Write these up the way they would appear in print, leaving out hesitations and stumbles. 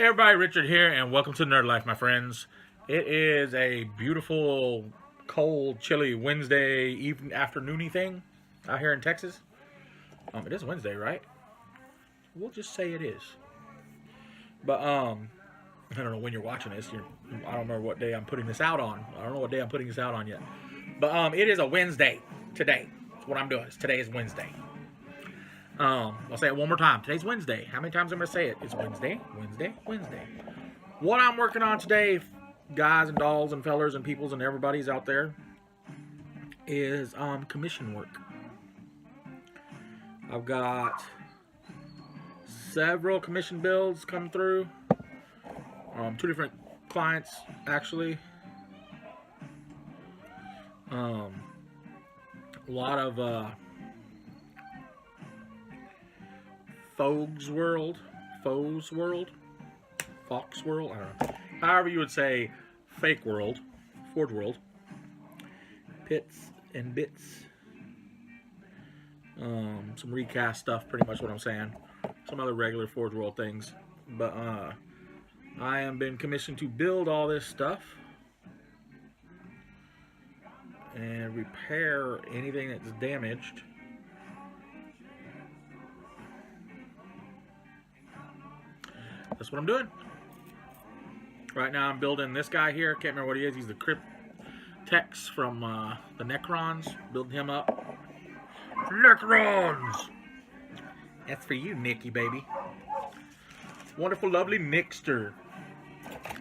Hey everybody, Richard here, and welcome to Nerd Life, my friends. It is a beautiful, cold, chilly Wednesday evening, afternoony thing out here in Texas. It is Wednesday, right? We'll just say it is. But I don't know when you're watching this. I don't remember what day I'm putting this out on. I don't know what day I'm putting this out on yet. But it is a Wednesday today. That's what I'm doing. Today is Wednesday. I'll say it one more time. Today's Wednesday. How many times am I going to say it? It's Wednesday, Wednesday, Wednesday. What I'm working on today, guys and dolls and fellers and peoples and everybody's out there, is commission work. I've got several commission builds come through. Two different clients, actually. A lot of Fox World, I don't know. However you would say fake world, Forge World, Pits and Bits, some recast stuff, pretty much what I'm saying, some other regular Forge World things, but I am been commissioned to build all this stuff and repair anything that's damaged. That's what I'm doing. Right now I'm building this guy here. Can't remember what he is. He's the Cryptex from the Necrons. Building him up. Necrons! That's for you, Nicky, baby. Wonderful, lovely Nixter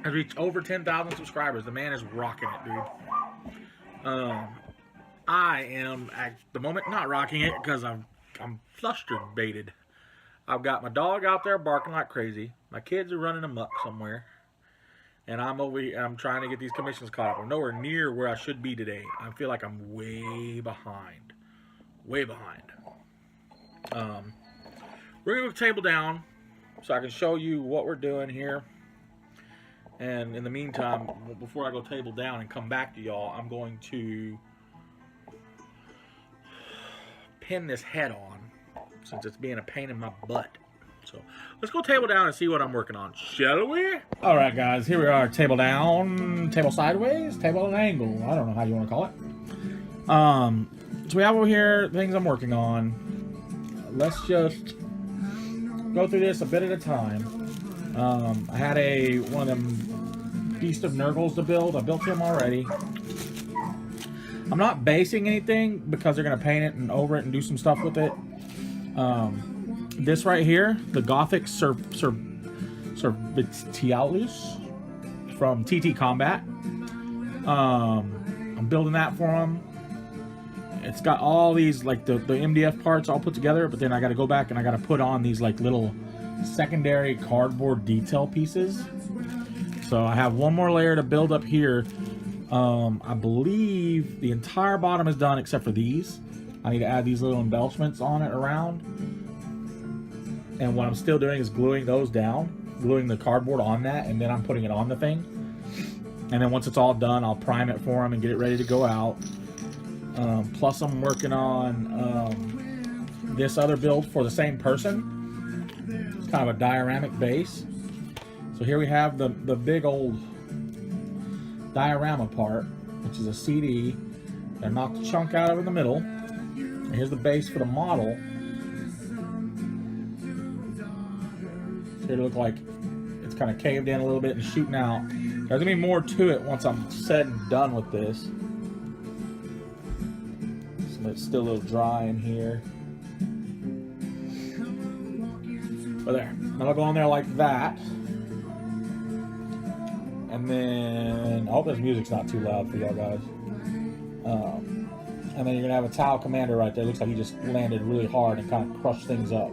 has reached over 10,000 subscribers. The man is rocking it, dude. I am, at the moment, not rocking it because I'm flustered baited. I've got my dog out there barking like crazy. My kids are running amok somewhere. And I'm over here, I'm trying to get these commissions caught up. I'm nowhere near where I should be today. I feel like I'm way behind. Way behind. We're going to table down so I can show you what we're doing here. And in the meantime, before I go table down and come back to y'all, I'm going to pin this head on, since it's being a pain in my butt. So let's go table down and see what I'm working on, shall we? All right, guys, here we are. Table down, table sideways, table at an angle. I don't know how you want to call it. So we have over here things I'm working on. Let's just go through this a bit at a time. I had one of them Beast of Nurgles to build. I built him already. I'm not basing anything because they're going to paint it and over it and do some stuff with it. This right here, the Gothic Servitialis from TT Combat. I'm building that for him. It's got all these, like, the MDF parts all put together, but then I got to go back and I got to put on these, like, little secondary cardboard detail pieces. So I have one more layer to build up here. I believe the entire bottom is done except for these. I need to add these little embellishments on it around. And what I'm still doing is gluing those down, gluing the cardboard on that, and then I'm putting it on the thing. And then once it's all done, I'll prime it for them and get it ready to go out. Plus I'm working on this other build for the same person. It's kind of a dioramic base. So here we have the big old diorama part, which is a CD. I knocked a chunk out of in the middle. And here's the base for the model. It's here to look like it's kind of caved in a little bit and shooting out. There's going to be more to it once I'm said and done with this. So it's still a little dry in here. But there. I'll go on there like that. And then, I hope this music's not too loud for y'all guys. And then you're going to have a Tau Commander right there. Looks like he just landed really hard and kind of crushed things up.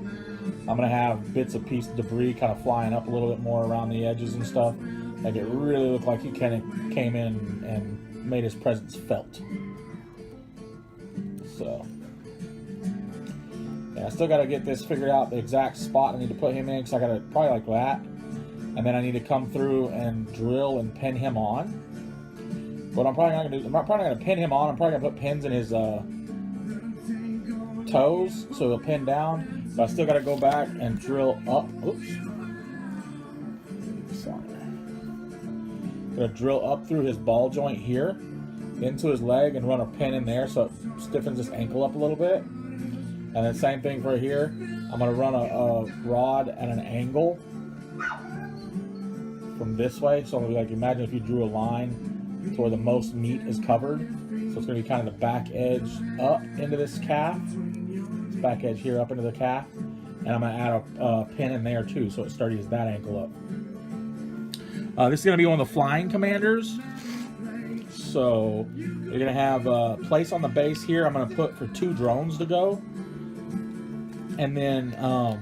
I'm going to have bits of debris kind of flying up a little bit more around the edges and stuff. Make it really look like he kind of came in and made his presence felt. So, yeah, I still got to get this figured out, the exact spot I need to put him in, because I got to probably like that. And then I need to come through and drill and pin him on. What I'm probably not going to do, I'm probably not going to pin him on. I'm probably going to put pins in his toes so he'll pin down. But I still got to go back and drill up. Oops. gonna drill up through his ball joint here into his leg and run a pin in there so it stiffens his ankle up a little bit. And then same thing for here. I'm gonna run a rod at an angle from this way. So like imagine if you drew a line to where the most meat is covered. So it's gonna be kind of the back edge up into this calf. Back edge here up into the calf. And I'm gonna add a pin in there too, so it steadies that ankle up. This is gonna be one of the flying commanders. So you're gonna have a place on the base here. I'm gonna put for 2 drones to go. And then, oh,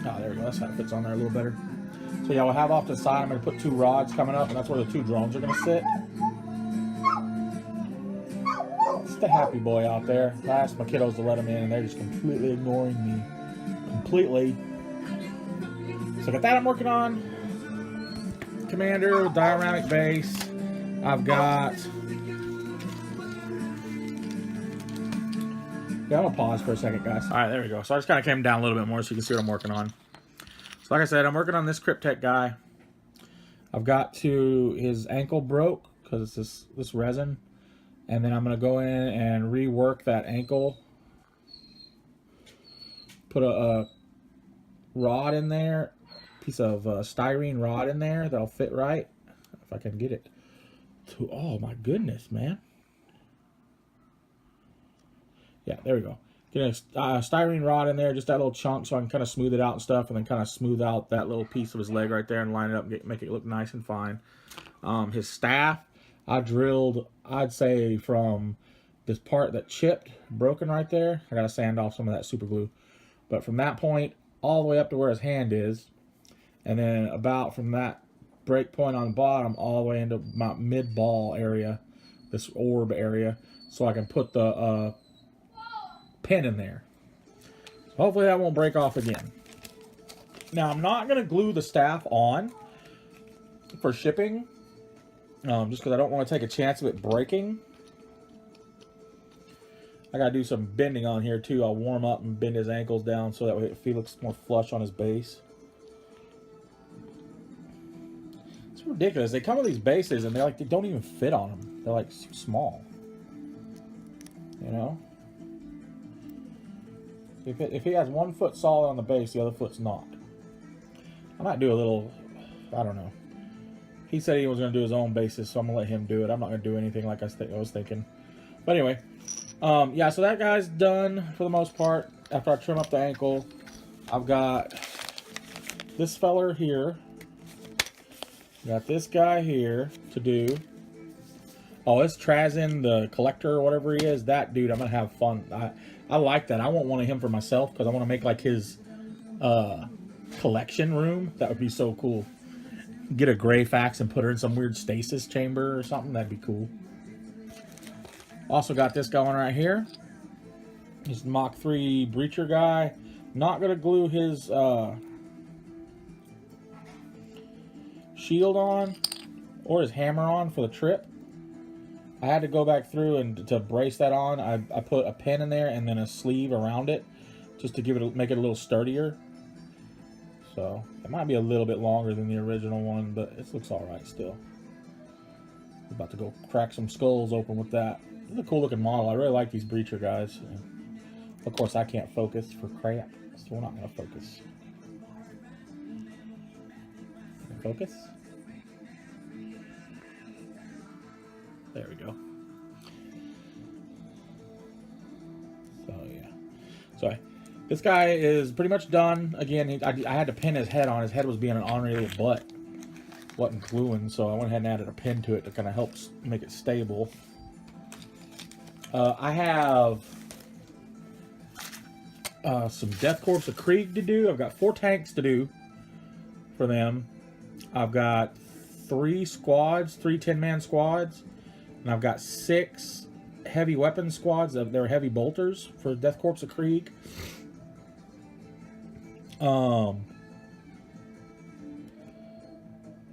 there we go. That's how it fits on there a little better. So yeah, we'll have off to the side. I'm gonna put 2 rods coming up, and that's where the 2 drones are gonna sit. It's the happy boy out there. I asked my kiddos to let him in, and they're just completely ignoring me. Completely. So got that I'm working on. Commander with dioramic base. I've got... Yeah, I'm gonna pause for a second, guys. All right, there we go. So I just kind of came down a little bit more so you can see what I'm working on. So like I said, I'm working on this Cryptek guy. I've got to... His ankle broke because it's this resin. And then I'm gonna go in and rework that ankle. Put a rod in there, piece of styrene rod in there that'll fit right. If I can get it to, oh my goodness, man. Yeah, there we go. Get a styrene rod in there, just that little chunk, so I can kind of smooth it out and stuff, and then kind of smooth out that little piece of his leg right there and line it up and make it look nice and fine. His staff, I drilled, I'd say from this part that chipped, broken right there. I got to sand off some of that super glue. But from that point all the way up to where his hand is, and then about from that break point on the bottom all the way into my mid-ball area, this orb area, so I can put the pin in there. So hopefully that won't break off again. Now I'm not going to glue the staff on for shipping, just because I don't want to take a chance of it breaking. I gotta do some bending on here too. I'll warm up and bend his ankles down so that way it looks more flush on his base. It's ridiculous. They come with these bases and they don't even fit on them. They're like small. You know? If he has 1 foot solid on the base, the other foot's not. I might do a little, I don't know. He said he was gonna do his own bases, so I'm gonna let him do it. I'm not gonna do anything like I was thinking. But anyway. Yeah, so that guy's done for the most part. After I trim up the ankle, I've got this feller here. Got this guy here to do. Oh, it's Trazin, the collector or whatever he is. That dude, I'm going to have fun. I like that. I want one of him for myself because I want to make like his collection room. That would be so cool. Get a gray fax and put her in some weird stasis chamber or something. That'd be cool. Also got this going right here. He's Mach 3 breacher guy. Not going to glue his shield on or his hammer on for the trip. I had to go back through and to brace that on. I put a pin in there and then a sleeve around it just to make it a little sturdier. So it might be a little bit longer than the original one, but it looks all right still. I'm about to go crack some skulls open with that. This is a cool looking model. I really like these breacher guys. Of course, I can't focus for crap, so we're not going to focus. Focus. There we go. So yeah. So this guy is pretty much done. Again, I had to pin his head on. His head was being an ornery little butt. Wasn't gluing, so I went ahead and added a pin to it to kind of help make it stable. I have some Death Corps of Krieg to do. I've got 4 tanks to do for them. I've got 3 squads, 3 10-man squads, and I've got 6 heavy weapon squads. They're heavy bolters for Death Corps of Krieg.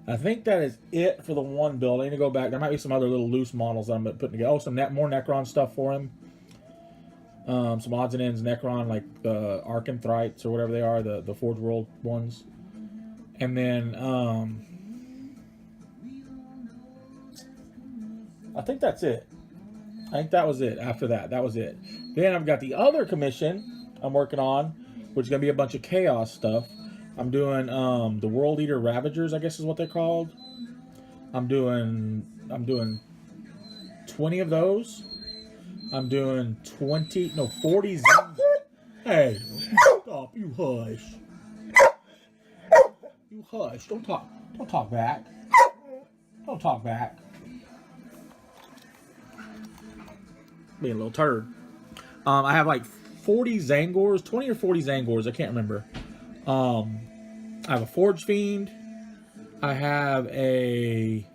I think that is it for the one build. I need to go back. There might be some other little loose models that I'm putting together. Oh, some more Necron stuff for him. Some odds and ends Necron, like the Arcanthrites or whatever they are, the Forge World ones. And then I think that's it. I think that was it. After that, that was it. Then I've got the other commission I'm working on, which is gonna be a bunch of chaos stuff. I'm doing the World Eater Ravagers, I guess is what they're called. I'm doing 20 of those. I'm doing 40 Zen. Hey, stop! You hush. You hush. Don't talk. Don't talk back. Don't talk back. Being a little turd. I have like 40 Zangors, 20 or 40 Zangors. I can't remember. I have a Forge Fiend. I have a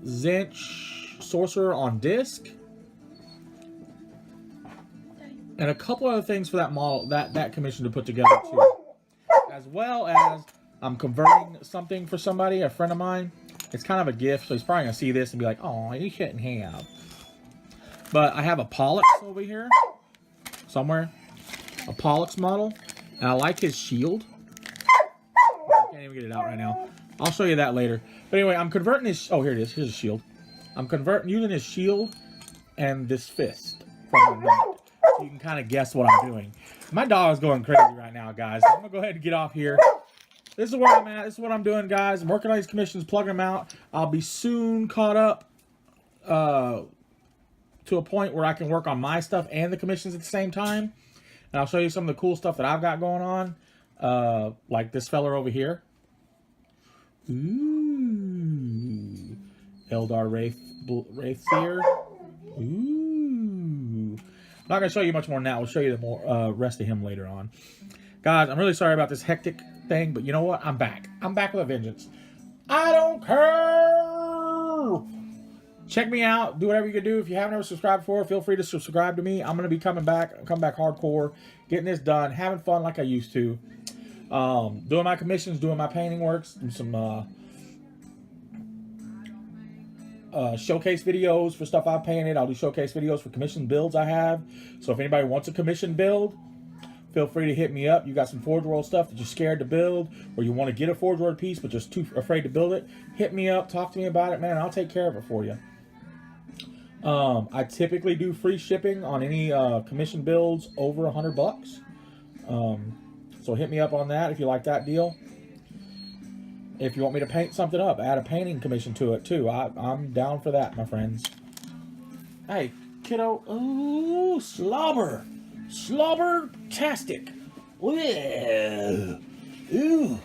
Zinch Sorcerer on disc. And a couple other things for that model, that commission to put together too. As well as I'm converting something for somebody, a friend of mine. It's kind of a gift, so he's probably gonna see this and be like, "Oh, you shouldn't have." But I have a Pollux over here somewhere, a Pollux model, and I like his shield. I can't even get it out right now. I'll show you that later. But anyway, I'm converting his. Oh, here it is. Here's a shield. I'm using his shield and this fist from the knight. So you can kind of guess what I'm doing. My dog is going crazy right now, guys. So I'm gonna go ahead and get off here. This is where I'm at. This is what I'm doing, guys. I'm working on these commissions, plugging them out. I'll be soon caught up to a point where I can work on my stuff and the commissions at the same time. And I'll show you some of the cool stuff that I've got going on. Like this feller over here. Ooh. Eldar Wraithseer. Ooh. I'm not going to show you much more now. We'll show you the more rest of him later on. Guys, I'm really sorry about this hectic thing, but you know what? I'm back. I'm back with a vengeance. I don't care! Check me out. Do whatever you can do. If you haven't ever subscribed before, feel free to subscribe to me. I'm going to be coming back. Come back hardcore. Getting this done. Having fun like I used to. Doing my commissions. Doing my painting works. Doing some showcase videos for stuff I've painted. I'll do showcase videos for commission builds I have. So if anybody wants a commission build, feel free to hit me up. You got some Forge World stuff that you're scared to build, or you want to get a Forge World piece but just too afraid to build it, hit me up. Talk to me about it, man. I'll take care of it for you. I typically do free shipping on any commission builds over $100. So hit me up on that if you like that deal. If you want me to paint something up, add a painting commission to it too. I'm down for that, my friends. Hey, kiddo. Ooh, slobber. Slobber-tastic. Ooh. Ooh.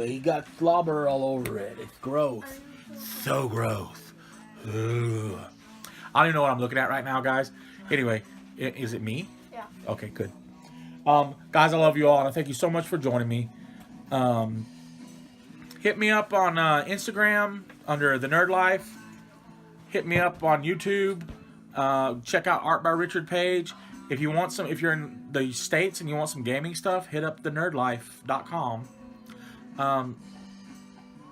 He got slobber all over it. It's gross. So gross. Ooh. I don't even know what I'm looking at right now, guys. Anyway, is it me? Yeah. Okay, good. Guys, I love you all, and thank you so much for joining me. Hit me up on Instagram under The Nerd Life. Hit me up on YouTube. Check out Art by Richard page. If you want some, if you're in the States and you want some gaming stuff, hit up thenerdlife.com.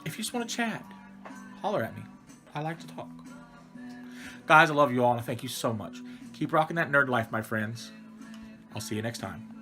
If you just want to chat, holler at me. I like to talk. Guys, I love you all, and thank you so much. Keep rocking that nerd life, my friends. I'll see you next time.